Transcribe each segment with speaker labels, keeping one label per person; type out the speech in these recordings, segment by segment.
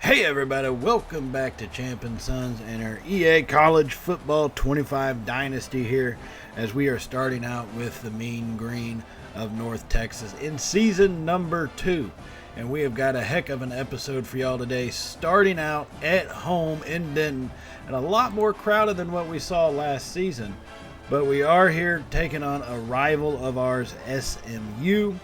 Speaker 1: Hey everybody, welcome back to Champ and Sons and our EA College Football 25 Dynasty here as we are starting out with the Mean Green of North Texas in season number 2. And we have got a heck of an episode for y'all today, starting out at home in Denton, and a lot more crowded than what we saw last season. But we are here taking on a rival of ours, SMU.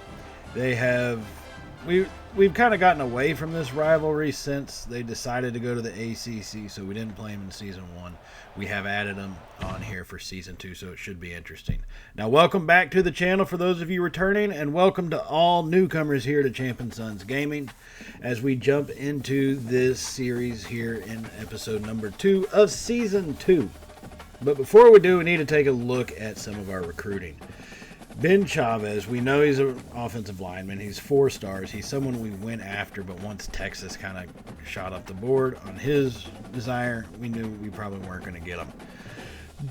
Speaker 1: We've kind of gotten away from this rivalry since they decided to go to the ACC, so we didn't play them in Season 1. We have added them on here for Season 2, so it should be interesting. Now, welcome back to the channel for those of you returning, and welcome to all newcomers here to Champ and Sons Gaming as we jump into this series here in episode number 2 of Season 2. But before we do, we need to take a look at some of our recruiting. Ben Chavez, we know he's an offensive lineman. He's 4 stars. He's someone we went after, but once Texas kind of shot up the board on his desire, we knew we probably weren't going to get him.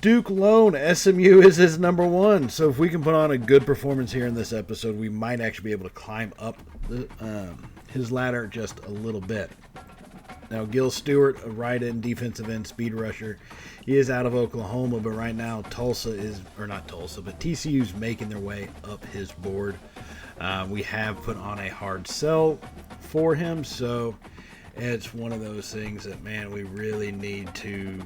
Speaker 1: Duke Lone, SMU is his number 1. So if we can put on a good performance here in this episode, we might actually be able to climb up his ladder just a little bit. Now, Gil Stewart, a right end, defensive end, speed rusher. He is out of Oklahoma, but right now TCU's making their way up his board. We have put on a hard sell for him, so it's one of those things that, man, we really need to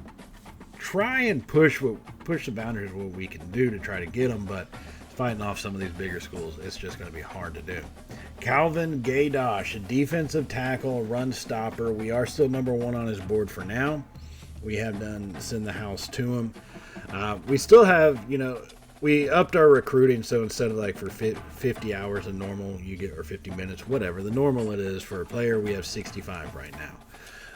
Speaker 1: try and push the boundaries of what we can do to try to get him, but fighting off some of these bigger schools, it's just going to be hard to do. Calvin Gaydosh, a defensive tackle, run stopper. We are still number 1 on his board for now. We have done send the house to him. We still have, we upped our recruiting, so instead of like for 50 hours of normal, you get, or 50 minutes, whatever, the normal it is for a player, we have 65 right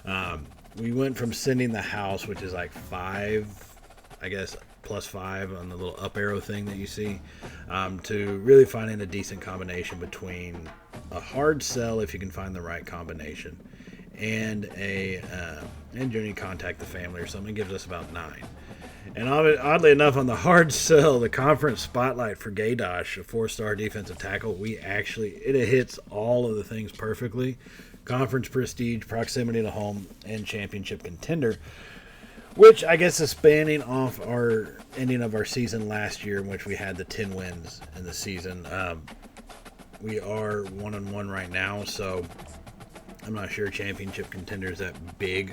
Speaker 1: now. We went from sending the house, which is like 5, I guess, plus 5 on the little up arrow thing that you see, to really finding a decent combination between a hard sell, if you can find the right combination, and and you need to contact the family or something. It gives us about 9. And oddly enough, on the hard sell, the conference spotlight for Gaydosh, a 4-star defensive tackle, it hits all of the things perfectly. Conference prestige, proximity to home, and championship contender, which I guess is spanning off our ending of our season last year, in which we had the 10 wins in the season. We are 1-1 right now, so I'm not sure championship contender is that big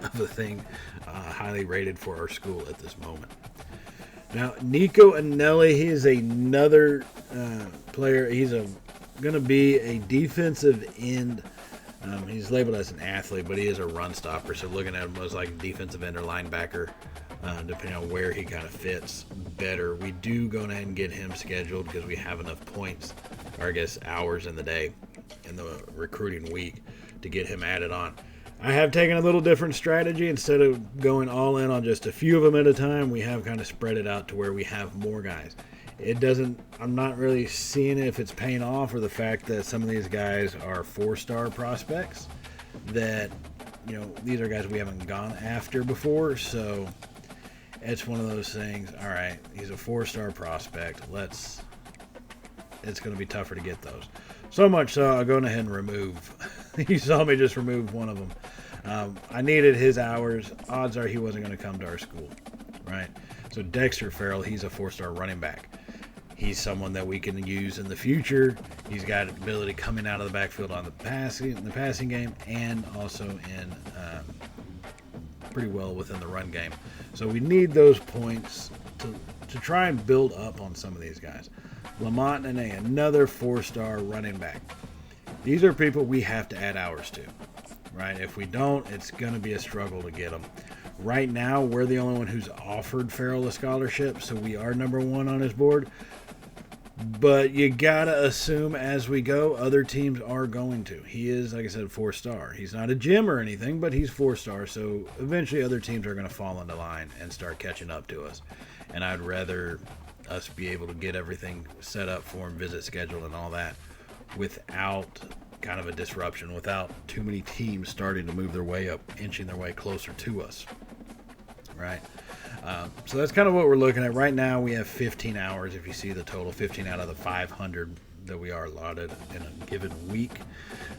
Speaker 1: of a thing, highly rated for our school at this moment. Now, Nico Anelli, he is another player. He's going to be a defensive end. He's labeled as an athlete, but he is a run stopper. So looking at him as like defensive end or linebacker, depending on where he kind of fits better. We do go ahead and get him scheduled because we have enough points, or I guess hours in the day, in the recruiting week, to get him added on. I have taken a little different strategy. Instead of going all in on just a few of them at a time, we have kind of spread it out to where we have more guys. I'm not really seeing if it's paying off, or the fact that some of these guys are 4-star prospects that, these are guys we haven't gone after before. So it's one of those things. All right, he's a 4-star prospect. It's going to be tougher to get those. So much so, I'll go ahead and remove. You saw me just remove one of them. I needed his hours. Odds are he wasn't going to come to our school, right? So Dexter Farrell, he's a 4-star running back. He's someone that we can use in the future. He's got ability coming out of the backfield on the passing game, and also in pretty well within the run game. So we need those points to try and build up on some of these guys. Lamont Nene, another 4-star running back. These are people we have to add hours to, right? If we don't, it's going to be a struggle to get them. Right now, we're the only one who's offered Farrell a scholarship, so we are number 1 on his board. But you got to assume as we go, other teams are going to. He is, like I said, 4-star. He's not a gym or anything, but he's 4-star, so eventually other teams are going to fall into line and start catching up to us. And I'd rather us be able to get everything set up for him, visit scheduled and all that, without kind of a disruption, without too many teams starting to move their way up, inching their way closer to us, right? So that's kind of what we're looking at. Right now we have 15 hours, if you see the total, 15 out of the 500 that we are allotted in a given week.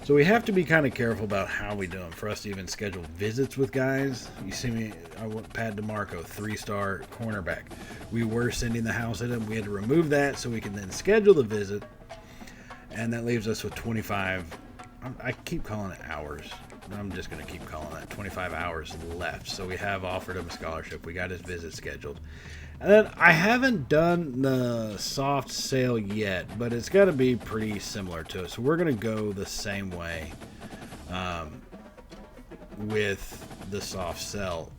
Speaker 1: So we have to be kind of careful about how we do them for us to even schedule visits with guys. You see me, I went Pat DeMarco, 3-star cornerback. We were sending the house at him. We had to remove that so we can then schedule the visit. And that leaves us with 25, I keep calling it hours. I'm just going to keep calling that 25 hours left. So we have offered him a scholarship. We got his visit scheduled. And then I haven't done the soft sale yet, but it's got to be pretty similar to it. So we're going to go the same way with the soft sell,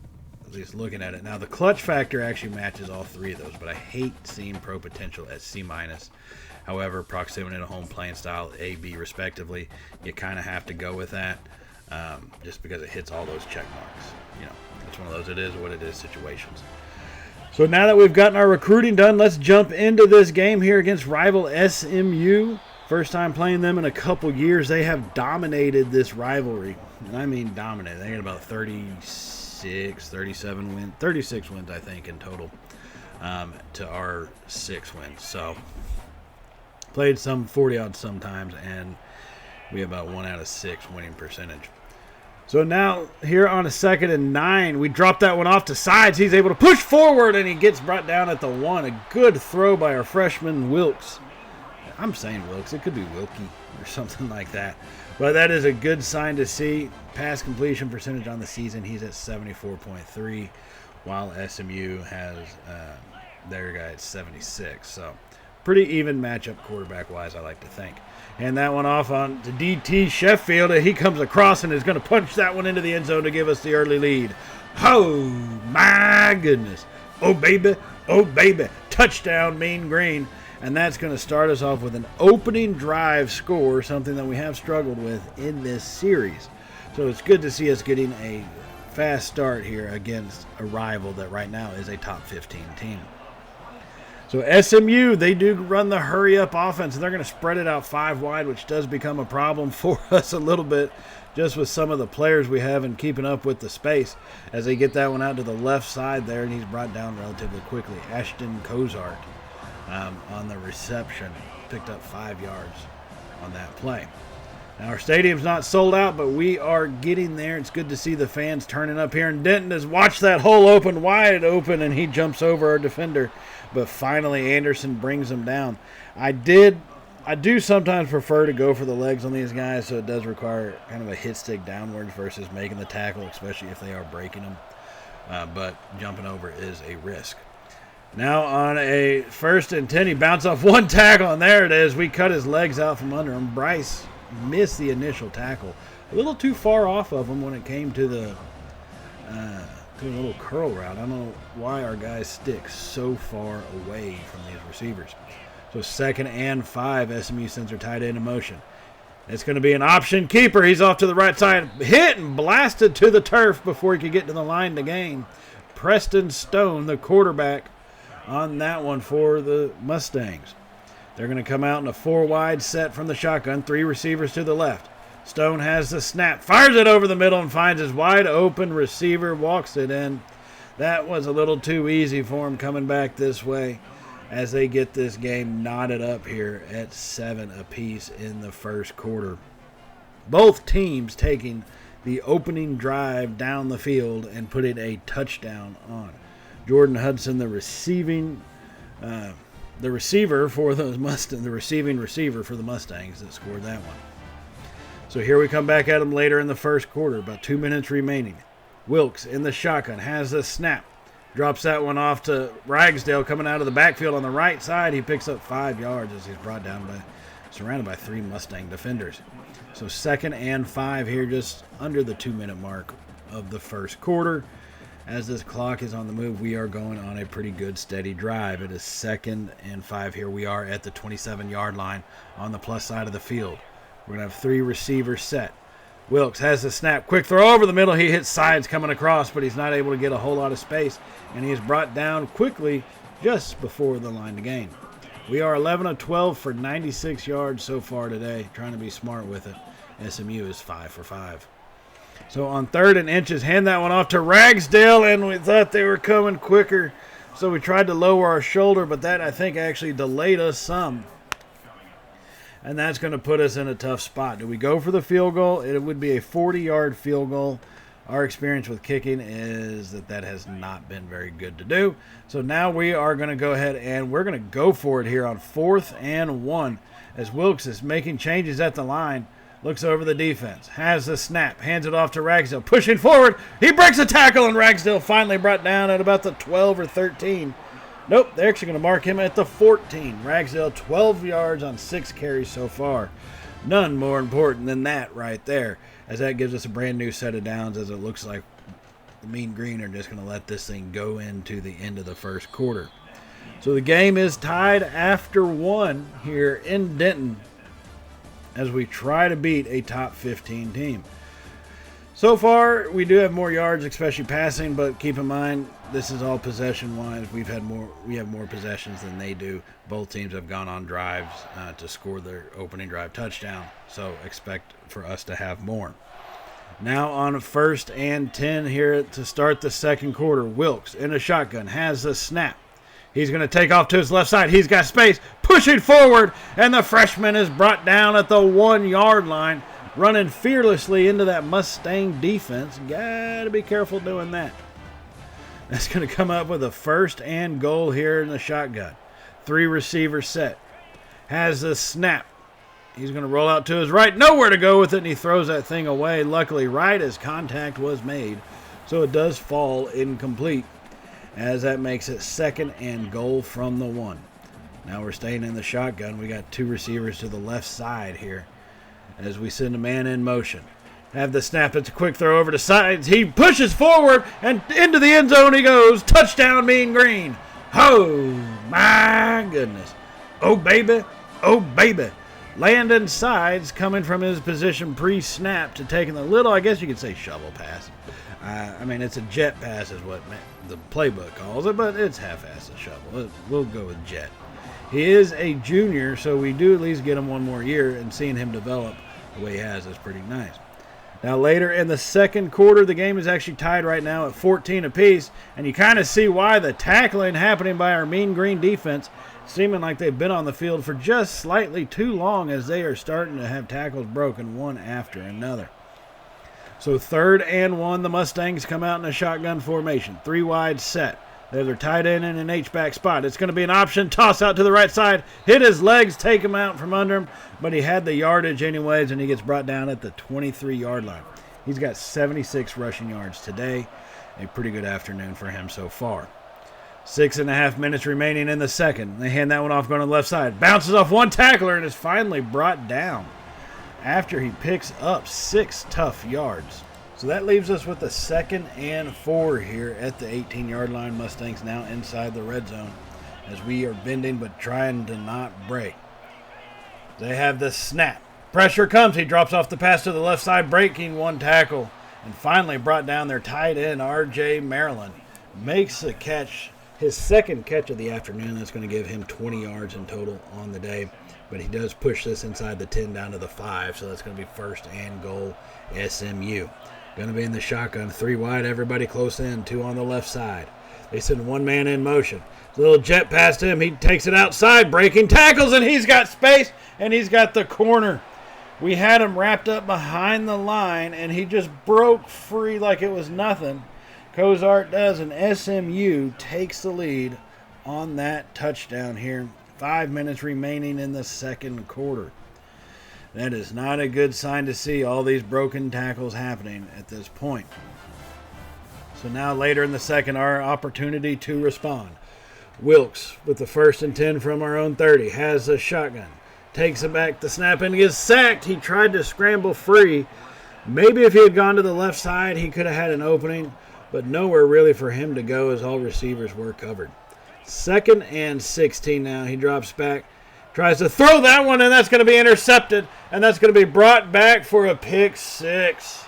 Speaker 1: at least looking at it. Now, the clutch factor actually matches all three of those, but I hate seeing pro potential at C-. However, proximity to home playing style, A, B, respectively, you kind of have to go with that just because it hits all those check marks. You know, it's one of those it is what it is situations. So now that we've gotten our recruiting done, let's jump into this game here against rival SMU. First time playing them in a couple years. They have dominated this rivalry. And I mean dominated. They had about 36 wins, I think, in total to our 6 wins. So played some 40-odd sometimes, and we have about 1 out of 6 winning percentage. So now here on a 2nd and 9, we drop that one off to sides. He's able to push forward, and he gets brought down at the 1. A good throw by our freshman Wilkes. I'm saying Wilkes. It could be Wilkie or something like that. But that is a good sign to see. Pass completion percentage on the season, he's at 74.3, while SMU has their guy at 76. So pretty even matchup quarterback-wise, I like to think. And that one off on to DT Sheffield. He comes across and is going to punch that one into the end zone to give us the early lead. Oh, my goodness. Oh, baby. Oh, baby. Touchdown, Mean Green. And that's going to start us off with an opening drive score, something that we have struggled with in this series. So it's good to see us getting a fast start here against a rival that right now is a top 15 team. So SMU, they do run the hurry-up offense, and they're going to spread it out 5 wide, which does become a problem for us a little bit just with some of the players we have and keeping up with the space as they get that one out to the left side there, and he's brought down relatively quickly. Ashton Cozart on the reception picked up 5 yards on that play. Now, our stadium's not sold out, but we are getting there. It's good to see the fans turning up here. And Denton has watched that hole open, wide open, and he jumps over our defender. But finally, Anderson brings him down. I do sometimes prefer to go for the legs on these guys, so it does require kind of a hit stick downwards versus making the tackle, especially if they are breaking them. But jumping over is a risk. Now on a 1st and 10, he bounced off one tackle, and there it is. We cut his legs out from under him. Bryce missed the initial tackle. A little too far off of him when it came to the to a little curl route. I don't know why our guys stick so far away from these receivers. So 2nd and 5, SMU sends their tight end in motion. It's going to be an option keeper. He's off to the right side. Hit and blasted to the turf before he could get to the line to gain. Preston Stone, the quarterback, on that one for the Mustangs. They're going to come out in a 4-wide set from the shotgun. 3 receivers to the left. Stone has the snap. Fires it over the middle and finds his wide open receiver. Walks it in. That was a little too easy for him coming back this way as they get this game knotted up here at 7 apiece in the first quarter. Both teams taking the opening drive down the field and putting a touchdown on. Jordan Hudson, the receiving receiver for the Mustangs, the receiving receiver for the Mustangs that scored that one. So here we come back at him later in the first quarter, about 2 minutes remaining. Wilkes in the shotgun has the snap. Drops that one off to Ragsdale coming out of the backfield on the right side. He picks up 5 yards as he's brought down surrounded by 3 Mustang defenders. So 2nd and 5 here, just under the 2-minute mark of the first quarter. As this clock is on the move, we are going on a pretty good steady drive. It is 2nd and 5 here. We are at the 27-yard line on the plus side of the field. We're going to have 3 receivers set. Wilkes has the snap. Quick throw over the middle. He hits sides coming across, but he's not able to get a whole lot of space. And he is brought down quickly just before the line to gain. We are 11 of 12 for 96 yards so far today. Trying to be smart with it. SMU is 5 for 5. So on 3rd and inches, hand that one off to Ragsdale, and we thought they were coming quicker. So we tried to lower our shoulder, but that, I think, actually delayed us some. and that's going to put us in a tough spot. Do we go for the field goal? It would be a 40-yard field goal. Our experience with kicking is that has not been very good to do. So now we are going to go ahead and we're going to go for it here on 4th and 1 as Wilkes is making changes at the line. Looks over the defense, has the snap, hands it off to Ragsdale, pushing forward. He breaks a tackle, and Ragsdale finally brought down at about the 12 or 13. Nope, they're actually going to mark him at the 14. Ragsdale 12 yards on 6 carries so far. None more important than that right there, as that gives us a brand new set of downs, as it looks like the Mean Green are just going to let this thing go into the end of the first quarter. So the game is tied after 1 here in Denton as we try to beat a top 15 team. So far, we do have more yards, especially passing, but keep in mind, this is all possession-wise. We have more possessions than they do. Both teams have gone on drives to score their opening drive touchdown, so expect for us to have more. Now on 1st and 10 here to start the second quarter. Wilkes in a shotgun has the snap. He's going to take off to his left side. He's got space, pushing forward, and the freshman is brought down at the 1-yard line, running fearlessly into that Mustang defense. Got to be careful doing that. That's going to come up with a 1st and goal here in the shotgun. 3 receivers set. Has the snap. He's going to roll out to his right. Nowhere to go with it, and he throws that thing away. Luckily, right as contact was made, so it does fall incomplete, as that makes it 2nd and goal from the 1. Now we're staying in the shotgun. We got 2 receivers to the left side here as we send a man in motion. Have the snap. It's a quick throw over to sides. He pushes forward, and into the end zone he goes. Touchdown, Mean Green. Oh, my goodness. Oh, baby. Oh, baby. Landon Sides coming from his position pre-snap to taking the little, I guess you could say, shovel pass. I mean, it's a jet pass is what the playbook calls it, but it's half-assed shovel. We'll go with jet. He is a junior, so we do at least get him one more year, and seeing him develop the way he has is pretty nice. Now, later in the second quarter, the game is actually tied right now at 14 apiece, and you kind of see why the tackling happening by our Mean Green defense, seeming like they've been on the field for just slightly too long as they are starting to have tackles broken one after another. So 3rd and 1, the Mustangs come out in a shotgun formation. 3 wide set. There's their tight end in an H-back spot. It's going to be an option. Toss out to the right side. Hit his legs, take him out from under him. But he had the yardage anyways, and he gets brought down at the 23-yard line. He's got 76 rushing yards today. A pretty good afternoon for him so far. 6.5 minutes remaining in the second. They hand that one off going to the left side. Bounces off one tackler and is finally brought down after he picks up 6 tough yards. So that leaves us with the 2nd and 4 here at the 18-yard line. Mustangs now inside the red zone as we are bending but trying to not break. They have the snap. Pressure comes. He drops off the pass to the left side, breaking 1 tackle, and finally brought down their tight end, R.J. Maryland. Makes the catch, his 2nd catch of the afternoon. That's going to give him 20 yards in total on the day. But he does push this inside the 10 down to the 5, so that's going to be 1st and goal SMU. Going to be in the shotgun, 3 wide, everybody close in, 2 on the left side. They send 1 man in motion. Little jet past him, he takes it outside, breaking tackles, and he's got space, and he's got the corner. We had him wrapped up behind the line, and he just broke free like it was nothing. Cozart does, and SMU takes the lead on that touchdown here. 5 minutes remaining in the second quarter. That is not a good sign to see all these broken tackles happening at this point. So now later in the second, our opportunity to respond. Wilkes with the 1st and 10 from our own 30. Has a shotgun. Takes it back. The snap and gets sacked. He tried to scramble free. Maybe if he had gone to the left side, he could have had an opening, but nowhere really for him to go as all receivers were covered. 2nd and 16 now. He drops back. Tries to throw that one, and that's going to be intercepted, and that's going to be brought back for a pick 6.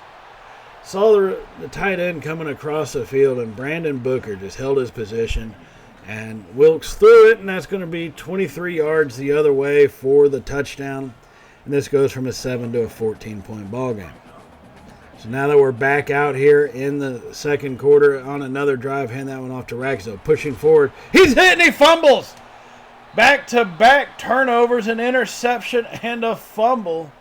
Speaker 1: Saw the tight end coming across the field, and Brandon Booker just held his position, and Wilkes threw it, and that's going to be 23 yards the other way for the touchdown, and this goes from a 7 to a 14-point ball game. So now that we're back out here in the second quarter on another drive, hand that one off to Ragsdale, pushing forward. He's hit and he fumbles. Back-to-back turnovers, an interception, and a fumble.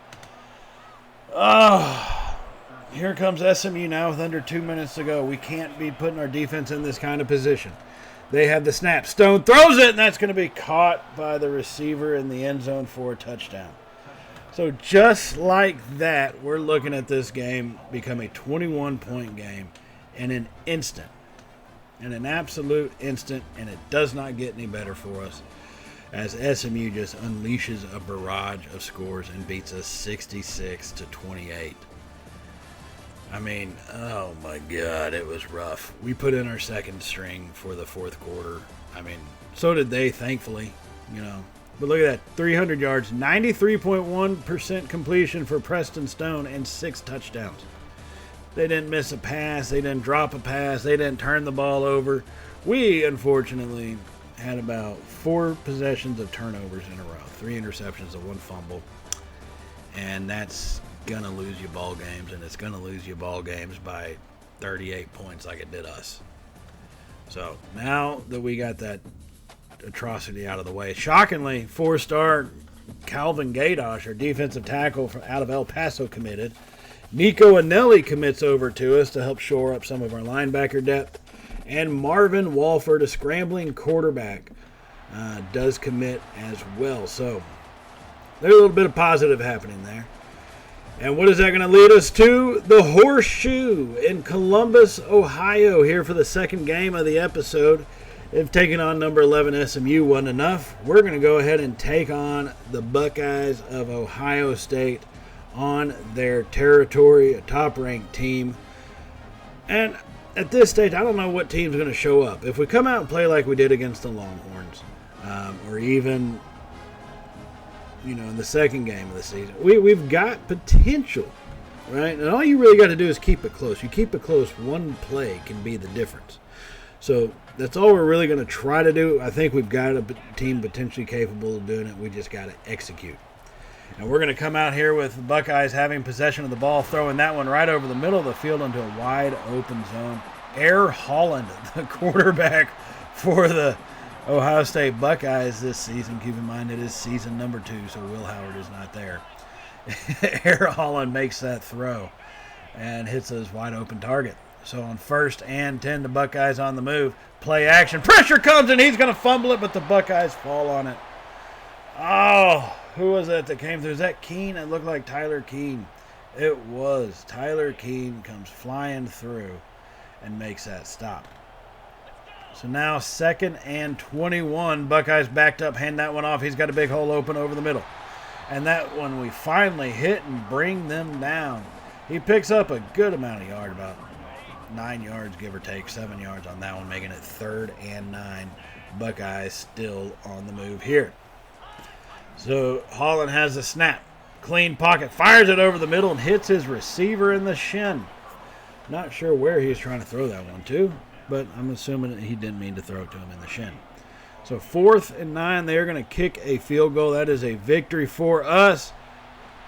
Speaker 1: Here comes SMU now with under 2 minutes to go. We can't be putting our defense in this kind of position. They have the snap. Stone throws it, and that's going to be caught by the receiver in the end zone for a touchdown. So just like that, we're looking at this game become a 21-point game in an instant. In an absolute instant, and it does not get any better for us as SMU just unleashes a barrage of scores and beats us 66-28. I mean, oh my God, it was rough. We put in our second string for the fourth quarter. I mean, so did they, thankfully, you know. But look at that, 300 yards, 93.1% completion for Preston Stone, and 6 touchdowns. They didn't miss a pass. They didn't drop a pass. They didn't turn the ball over. We, unfortunately, had about 4 possessions of turnovers in a row. 3 interceptions and 1 fumble. And that's going to lose you ball games, and it's going to lose you ball games by 38 points like it did us. So now that we got that atrocity out of the way, shockingly, 4-star Calvin Gadosh, our defensive tackle from out of El Paso, committed. Nico Anelli commits over to us to help shore up some of our linebacker depth. And Marvin Walford, a scrambling quarterback, does commit as well. So there's a little bit of positive happening there. And what is that going to lead us to? The Horseshoe in Columbus, Ohio, here for the second game of the episode. If taking on number 11 SMU wasn't enough, we're going to go ahead and take on the Buckeyes of Ohio State on their territory, a top-ranked team. And at this stage, I don't know what team's going to show up. If we come out and play like we did against the Longhorns, or even, you know, in the second game of the season, we've got potential, right? And all you really got to do is keep it close. You keep it close, one play can be the difference. So that's all we're really going to try to do. I think we've got a team potentially capable of doing it. We just got to execute. And we're going to come out here with the Buckeyes having possession of the ball, throwing that one right over the middle of the field into a wide open zone. Air Holland, the quarterback for the Ohio State Buckeyes this season. Keep in mind it is season number 2, so Will Howard is not there. Air Holland makes that throw and hits his wide open target. So on 1st and 10, the Buckeyes on the move. Play action. Pressure comes, and he's going to fumble it, but the Buckeyes fall on it. Oh, who was that came through? Is that Keene? It looked like Tyler Keene. It was. Tyler Keene comes flying through and makes that stop. So now 2nd and 21. Buckeyes backed up, hand that one off. He's got a big hole open over the middle. And that one we finally hit and bring them down. He picks up a good amount of yard, about 9 yards, give or take, 7 yards on that one, making it 3rd and 9. Buckeyes still on the move here. So Holland has the snap. Clean pocket. Fires it over the middle and hits his receiver in the shin. Not sure where he was trying to throw that one to, but I'm assuming that he didn't mean to throw it to him in the shin. So 4th and 9, they're going to kick a field goal. That is a victory for us.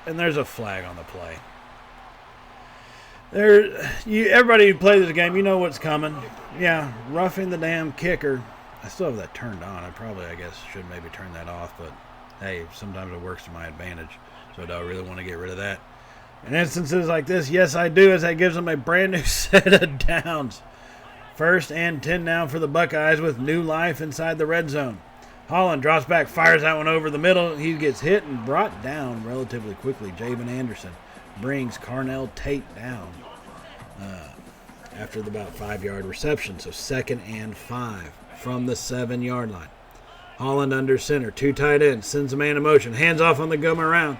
Speaker 1: And there's a flag on the play. Everybody who plays this game, you know what's coming. Yeah, roughing the damn kicker. I still have that turned on. I guess, should maybe turn that off. But, hey, sometimes it works to my advantage. So do I really want to get rid of that? In instances like this, yes, I do, as that gives them a brand new set of downs. 1st and 10 now for the Buckeyes with new life inside the red zone. Holland drops back, fires that one over the middle. He gets hit and brought down relatively quickly. Javen Anderson brings Carnell Tate down after the about 5-yard reception. So 2nd and 5 from the 7-yard line. Holland under center, 2 tight ends, sends a man in motion, hands off on the gum around.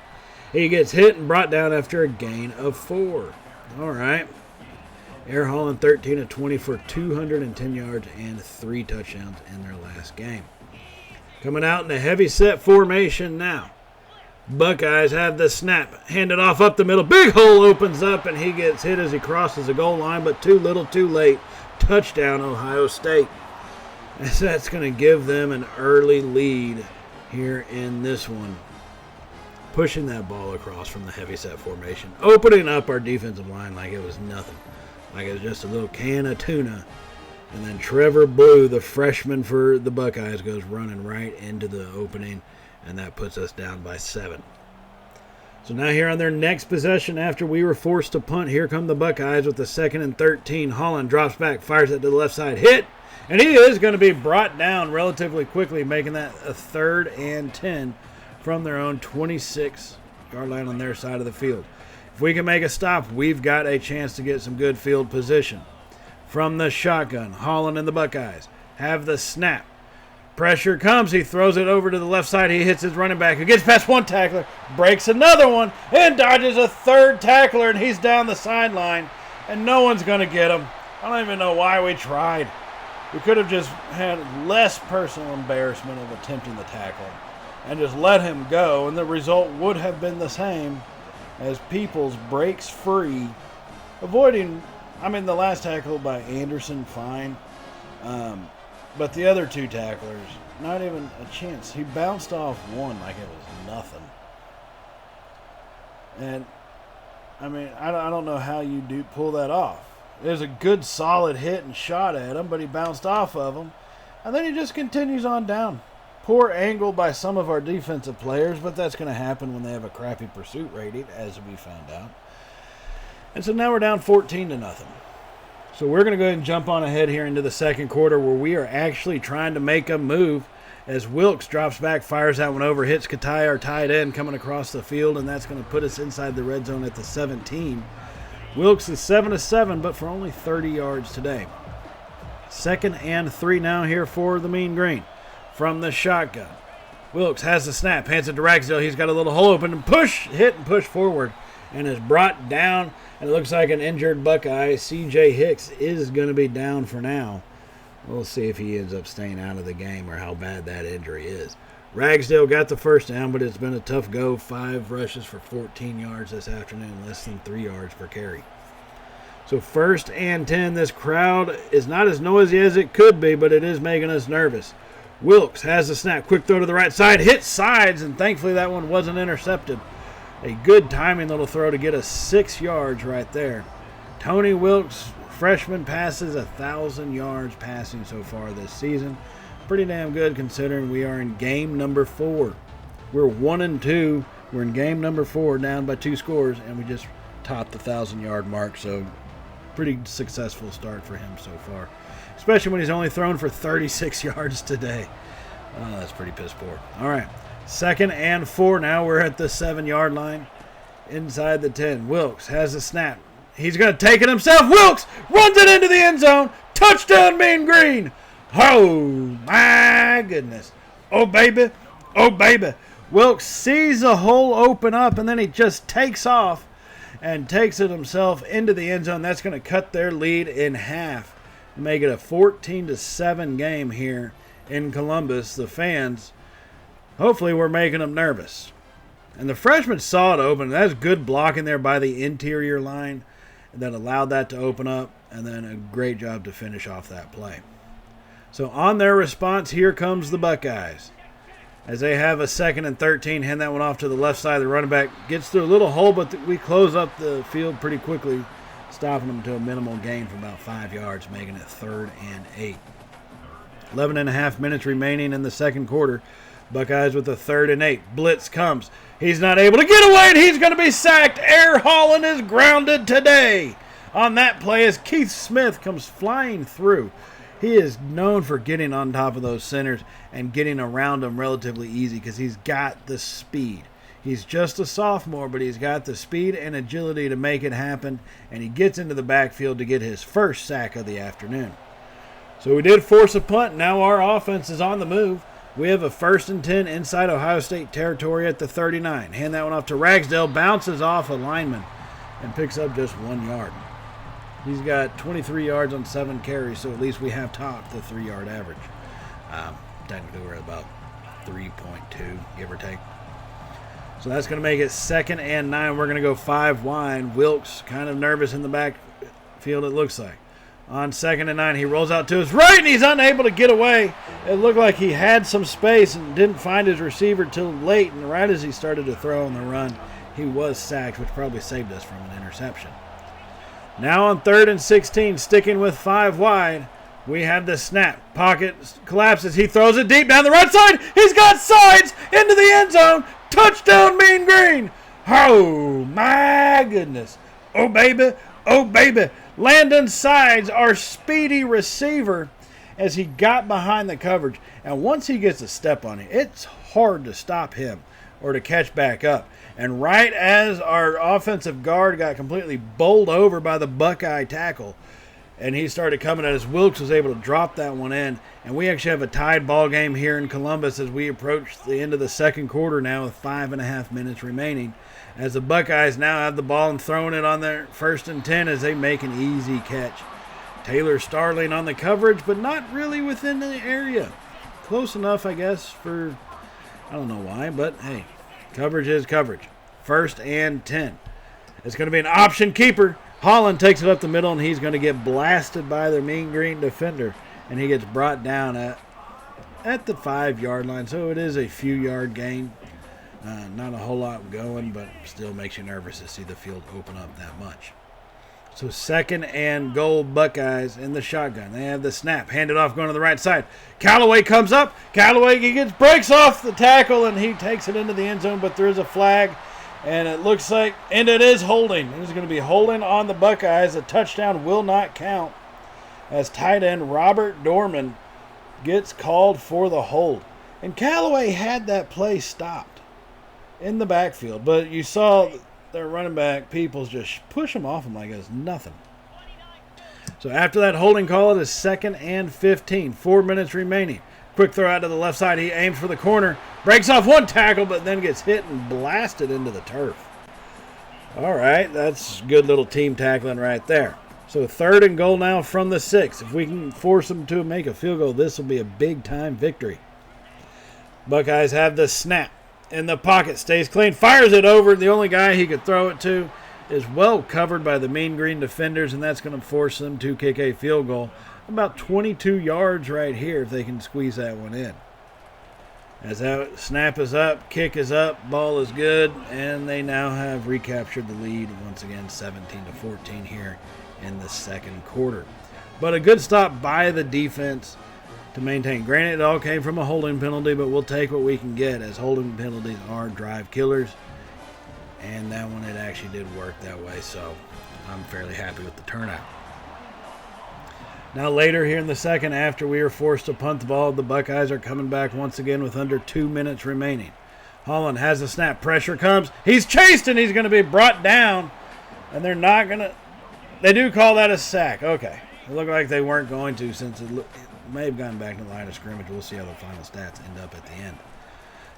Speaker 1: He gets hit and brought down after a gain of 4. All right. Air Holland 13 of 20 for 210 yards and 3 touchdowns in their last game. Coming out in a heavy set formation now. Buckeyes have the snap. Handed off up the middle. Big hole opens up, and he gets hit as he crosses the goal line, but too little, too late. Touchdown, Ohio State. That's going to give them an early lead here in this one. Pushing that ball across from the heavy set formation. Opening up our defensive line like it was nothing. Like it was just a little can of tuna. And then Trevor Blue, the freshman for the Buckeyes, goes running right into the opening, and that puts us down by 7. So now here on their next possession after we were forced to punt, here come the Buckeyes with the 2nd and 13. Holland drops back, fires it to the left side, hit, and he is going to be brought down relatively quickly, making that a 3rd and 10 from their own 26-yard line on their side of the field. If we can make a stop, we've got a chance to get some good field position. From the shotgun, Holland and the Buckeyes have the snap. Pressure comes. He throws it over to the left side. He hits his running back, who gets past one tackler, breaks another one, and dodges a 3rd tackler, and he's down the sideline, and no one's going to get him. I don't even know why we tried. We could have just had less personal embarrassment of attempting the tackle and just let him go, and the result would have been the same as Peoples breaks free, avoiding, the last tackle by Anderson, fine. But the other 2 tacklers, not even a chance. He bounced off one like it was nothing. And, I don't know how you pull that off. It was a good, solid hit and shot at him, but he bounced off of him. And then he just continues on down. Poor angle by some of our defensive players, but that's going to happen when they have a crappy pursuit rating, as we found out. And so now we're down 14-0. So we're going to go ahead and jump on ahead here into the second quarter, where we are actually trying to make a move as Wilkes drops back, fires that one over, hits Katai, our tight end, coming across the field, and that's going to put us inside the red zone at the 17. Wilkes is 7-7, but for only 30 yards today. 2nd and 3 now here for the Mean Green. From the shotgun, Wilkes has the snap, hands it to Ragsdale. He's got a little hole open and hit and push forward, and is brought down. And it looks like an injured Buckeye. C.J. Hicks is going to be down for now. We'll see if he ends up staying out of the game or how bad that injury is. Ragsdale got the first down, but it's been a tough go. 5 rushes for 14 yards this afternoon, less than 3 yards per carry. So 1st and 10. This crowd is not as noisy as it could be, but it is making us nervous. Wilkes has the snap. Quick throw to the right side. Hits sides, and thankfully that one wasn't intercepted. A good timing little throw to get us 6 yards right there. Tony Wilkes, freshman, passes 1,000 yards passing so far this season. Pretty damn good considering we are in game number 4. We're 1-2. We're in game number 4, down by 2 scores, and we just topped the 1,000-yard mark. So pretty successful start for him so far, especially when he's only thrown for 36 yards today. Oh, that's pretty piss poor. All right. 2nd and 4 now. We're at the 7-yard line inside the 10. Wilkes has a snap. He's going to take it himself. Wilkes runs it into the end zone. Touchdown, Mean Green. Oh, my goodness. Oh, baby. Oh, baby. Wilkes sees a hole open up, and then he just takes off and takes it himself into the end zone. That's going to cut their lead in half and make it a 14-7 game here in Columbus. The fans, hopefully we're making them nervous. And the freshman saw it open. That's good blocking there by the interior line that allowed that to open up, and then a great job to finish off that play. So on their response, here comes the Buckeyes. As they have a 2nd and 13, hand that one off to the left side. The running back gets through a little hole, but we close up the field pretty quickly, stopping them to a minimal gain for about 5 yards, making it 3rd and 8. 11 and a half minutes remaining in the second quarter. Buckeyes with a 3rd and 8. Blitz comes. He's not able to get away, and he's going to be sacked. Air Holland is grounded today on that play as Keith Smith comes flying through. He is known for getting on top of those centers and getting around them relatively easy because he's got the speed. He's just a sophomore, but he's got the speed and agility to make it happen, and he gets into the backfield to get his first sack of the afternoon. So we did force a punt. Now our offense is on the move. We have a 1st and 10 inside Ohio State territory at the 39. Hand that one off to Ragsdale, bounces off a lineman, and picks up just 1 yard. He's got 23 yards on 7 carries, so at least we have topped the 3-yard average. Technically, we're at about 3.2, give or take. So that's going to make it 2nd and 9. We're going to go 5 wide. Wilkes kind of nervous in the backfield, it looks like. On 2nd and 9, he rolls out to his right, and he's unable to get away. It looked like he had some space and didn't find his receiver till late, and right as he started to throw on the run, he was sacked, which probably saved us from an interception. Now on 3rd and 16, sticking with 5 wide, We have the snap. Pocket collapses. He throws it deep down the right side. He's got sides into the end zone. Touchdown, Mean Green. Oh, my goodness. Oh, baby. Oh, baby. Landon Sides, our speedy receiver, as he got behind the coverage. And once he gets a step on it, it's hard to stop him or to catch back up. And right as our offensive guard got completely bowled over by the Buckeye tackle, and he started coming at us, Wilkes was able to drop that one in. And we actually have a tied ball game here in Columbus as we approach the end of the second quarter now with 5.5 minutes remaining. As the Buckeyes now have the ball and throwing it on their 1st and 10 as they make an easy catch. Taylor Starling on the coverage, but not really within the area. Close enough, I guess, for, I don't know why, but hey, coverage is coverage. 1st and 10. It's going to be an option keeper. Holland takes it up the middle, and he's going to get blasted by their Mean Green defender, and he gets brought down at the 5-yard line. So it is a few yard gain. Not a whole lot going, but still makes you nervous to see the field open up that much. So 2nd and goal, Buckeyes in the shotgun. They have the snap, handed off going to the right side. Callaway comes up. Callaway breaks off the tackle, and he takes it into the end zone, but there is a flag. And it looks like, and it is holding. It is going to be holding on the Buckeyes. A touchdown will not count as tight end Robert Dorman gets called for the hold. And Callaway had that play stopped in the backfield. But you saw their running back, Peoples, just push him off him like it was nothing. So after that holding call, it is 2nd and 15. 4 minutes remaining. Quick throw out to the left side. He aims for the corner. Breaks off one tackle, but then gets hit and blasted into the turf. All right, that's good little team tackling right there. So 3rd and goal now from the 6. If we can force them to make a field goal, this will be a big-time victory. Buckeyes have the snap in the pocket. Stays clean. Fires it over. The only guy he could throw it to is well covered by the Mean Green defenders, and that's going to force them to kick a field goal. About 22 yards right here if they can squeeze that one in. As that snap is up, kick is up, ball is good, and they now have recaptured the lead once again 17-14 here in the second quarter. But a good stop by the defense to maintain. Granted, it all came from a holding penalty, but we'll take what we can get as holding penalties are drive killers. And that one, it actually did work that way, so I'm fairly happy with the turnout. Now later here in the second, after we are forced to punt the ball, the Buckeyes are coming back once again with under 2 minutes remaining. Holland has the snap. Pressure comes. He's chased, and he's going to be brought down. And they're not going to – they do call that a sack. Okay. It looked like they weren't going to since it may have gone back to the line of scrimmage. We'll see how the final stats end up at the end.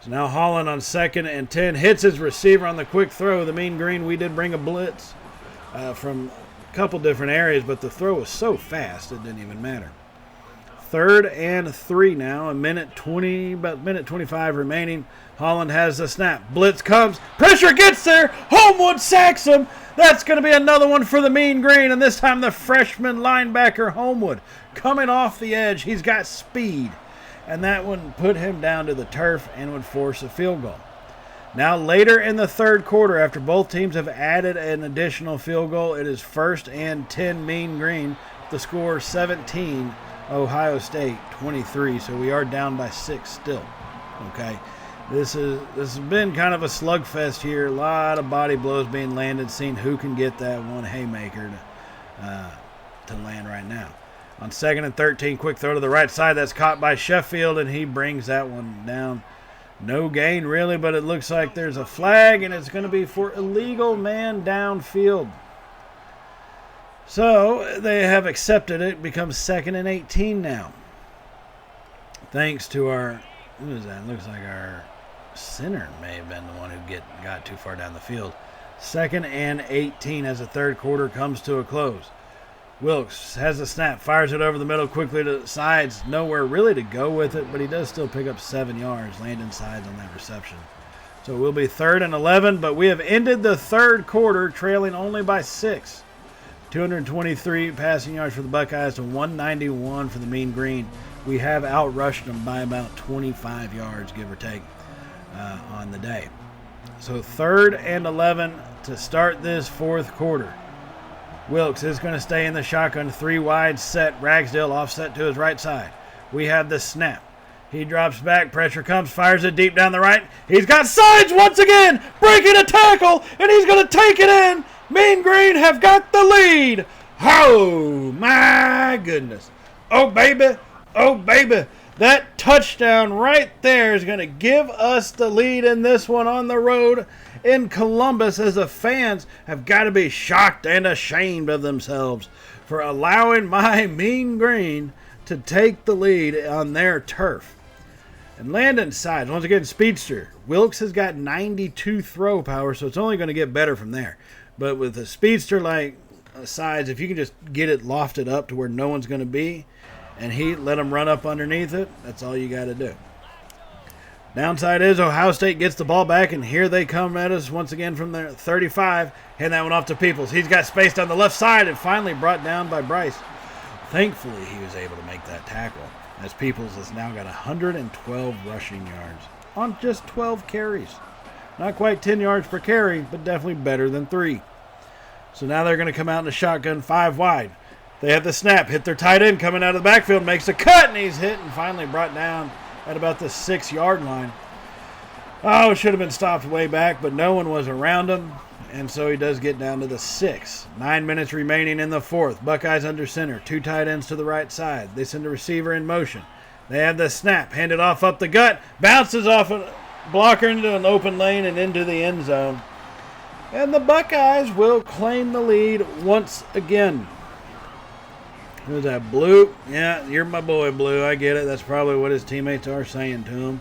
Speaker 1: So now Holland on 2nd and 10 hits his receiver on the quick throw. The Mean Green, we did bring a blitz from – couple different areas, but the throw was so fast it didn't even matter. 3rd and 3 now, about minute 25 remaining. Holland has the snap. Blitz comes. Pressure gets there. Homewood sacks him. That's going to be another one for the Mean Green, and this time the freshman linebacker Homewood coming off the edge. He's got speed, and that one put him down to the turf and would force a field goal. Now later in the third quarter, after both teams have added an additional field goal, it is 1st and 10 Mean Green. The score 17, Ohio State 23. So we are down by 6 still. Okay, this has been kind of a slugfest here. A lot of body blows being landed, seeing who can get that one haymaker to land right now. On 2nd and 13, quick throw to the right side. That's caught by Sheffield, and he brings that one down. No gain, really, but it looks like there's a flag, and it's going to be for illegal man downfield. So they have accepted it. It becomes 2nd and 18 now. Thanks to our, who is that? It looks like our center may have been the one who got too far down the field. 2nd and 18 as the third quarter comes to a close. Wilkes has the snap, fires it over the middle quickly to the sides. Nowhere really to go with it, but he does still pick up 7 yards. Landon Sides on that reception. So it will be 3rd and 11, but we have ended the third quarter trailing only by 6. 223 passing yards for the Buckeyes to 191 for the Mean Green. We have outrushed them by about 25 yards, give or take, on the day. So 3rd and 11 to start this fourth quarter. Wilkes is going to stay in the shotgun. 3 wide set. Ragsdale offset to his right side. We have the snap. He drops back. Pressure comes. Fires it deep down the right. He's got sides once again. Breaking a tackle. And he's going to take it in. Mean Green have got the lead. Oh, my goodness. Oh, baby. Oh, baby. That touchdown right there is going to give us the lead in this one on the road in Columbus, as the fans have got to be shocked and ashamed of themselves for allowing my Mean Green to take the lead on their turf. And Landon sides, once again, speedster. Wilkes has got 92 throw power, so it's only going to get better from there. But with a speedster like sides, if you can just get it lofted up to where no one's going to be, and let them run up underneath it, that's all you got to do. Downside is Ohio State gets the ball back, and here they come at us once again from their 35. Hand that one off to Peoples. He's got space down the left side and finally brought down by Bryce. Thankfully, he was able to make that tackle, as Peoples has now got 112 rushing yards on just 12 carries. Not quite 10 yards per carry, but definitely better than 3. So now they're going to come out in a shotgun 5 wide. They have the snap, hit their tight end coming out of the backfield, makes a cut, and he's hit and finally brought down at about the 6-yard line. Oh, it should have been stopped way back, but no one was around him, and so he does get down to the 6. 9 minutes remaining in the fourth. Buckeyes under center, 2 tight ends to the right side. They send a receiver in motion. They have the snap, handed off up the gut, bounces off a blocker into an open lane and into the end zone. And the Buckeyes will claim the lead once again. Who's that, Blue? Yeah, you're my boy, Blue. I get it. That's probably what his teammates are saying to him.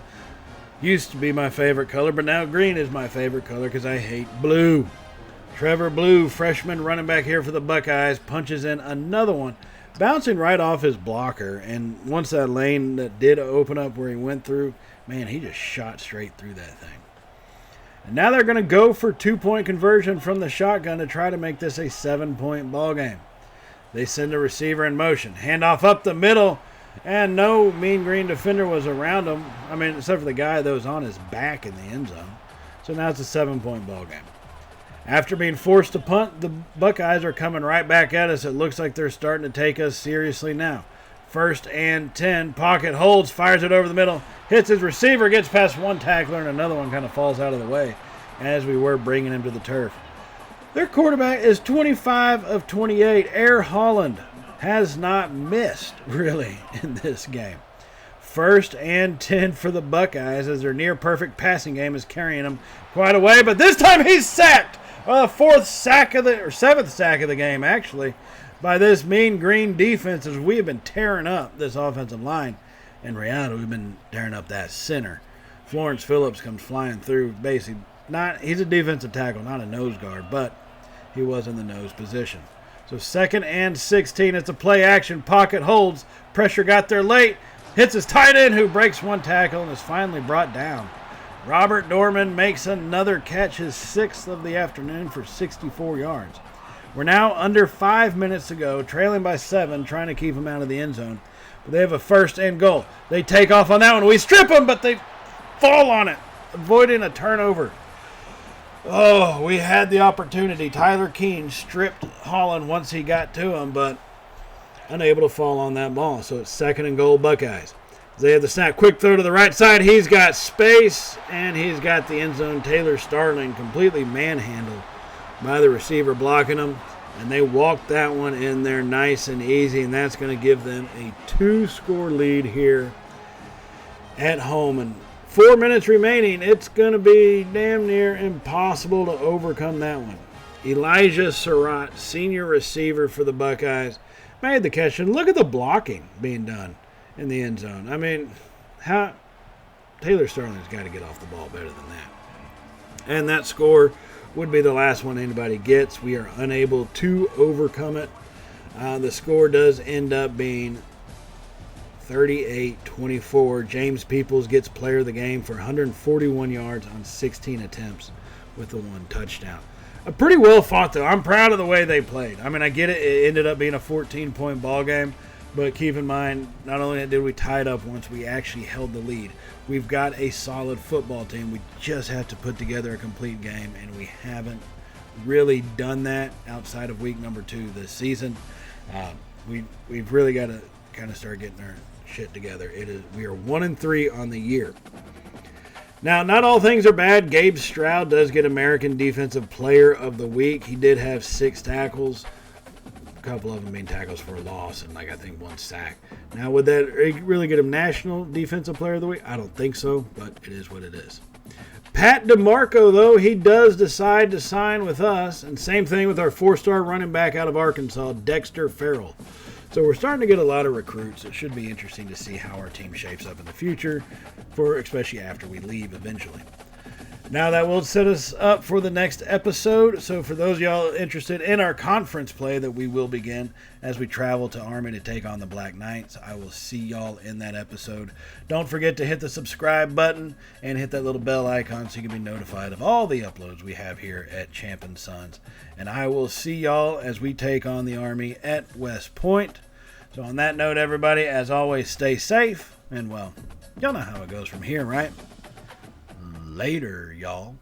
Speaker 1: Used to be my favorite color, but now green is my favorite color because I hate blue. Trevor Blue, freshman running back here for the Buckeyes, punches in another one, bouncing right off his blocker. And once that lane that did open up where he went through, man, he just shot straight through that thing. And now they're going to go for 2-point conversion from the shotgun to try to make this a 7-point ball game. They send a receiver in motion. Handoff up the middle, and no Mean Green defender was around him. I mean, except for the guy that was on his back in the end zone. So now it's a 7-point ball game. After being forced to punt, the Buckeyes are coming right back at us. It looks like they're starting to take us seriously now. 1st and 10. Pocket holds, fires it over the middle, hits his receiver, gets past one tackler, and another one kind of falls out of the way as we were bringing him to the turf. Their quarterback is 25 of 28. Air Holland has not missed, really, in this game. 1st and 10 for the Buckeyes, as their near-perfect passing game is carrying them quite away. But this time he's sacked. 7th sack of the game, actually, by this Mean Green defense, as we have been tearing up this offensive line. In reality, we've been tearing up that center. Florence Phillips comes flying through, basically. He's a defensive tackle, not a nose guard, but he was in the nose position. So 2nd and 16. It's a play action. Pocket holds. Pressure got there late. Hits his tight end, who breaks one tackle and is finally brought down. Robert Dorman makes another catch, his 6th of the afternoon, for 64 yards. We're now under 5 minutes to go, trailing by 7, trying to keep him out of the end zone. But they have a 1st and goal. They take off on that one. We strip them, but they fall on it, avoiding a turnover. Oh, we had the opportunity. Tyler Keene stripped Holland once he got to him, but unable to fall on that ball. So it's 2nd and goal, Buckeyes. They have the snap. Quick throw to the right side. He's got space, and he's got the end zone. Taylor Starling completely manhandled by the receiver blocking him, and they walked that one in there nice and easy, and that's going to give them a 2-score lead here at home. And 4 minutes remaining, it's going to be damn near impossible to overcome that one. Elijah Surratt, senior receiver for the Buckeyes, made the catch. And look at the blocking being done in the end zone. I mean, Taylor Starling's got to get off the ball better than that. And that score would be the last one anybody gets. We are unable to overcome it. The score does end up being 38-24. James Peoples gets player of the game for 141 yards on 16 attempts with the 1 touchdown. A pretty well fought, though. I'm proud of the way they played. I mean, I get it. It ended up being a 14-point ball game, but keep in mind, not only did we tie it up once, we actually held the lead. We've got a solid football team. We just have to put together a complete game, and we haven't really done that outside of week number 2 this season. We've really got to kind of start getting our shit together. We are 1-3 on the year. Now, not all things are bad. Gabe Stroud does get American Defensive Player of the Week. He did have 6 tackles, a couple of them being tackles for a loss, and I think 1 sack. Now, would that really get him National Defensive Player of the Week? I don't think so, but it is what it is. Pat DeMarco, though, he does decide to sign with us, and same thing with our 4-star running back out of Arkansas, Dexter Farrell. So we're starting to get a lot of recruits. It should be interesting to see how our team shapes up in the future, especially after we leave eventually. Now that will set us up for the next episode. So for those of y'all interested in our conference play that we will begin as we travel to Army to take on the Black Knights, I will see y'all in that episode. Don't forget to hit the subscribe button and hit that little bell icon so you can be notified of all the uploads we have here at Champ & Sons. And I will see y'all as we take on the Army at West Point. So on that note, everybody, as always, stay safe. And, well, y'all know how it goes from here, right? Later, y'all.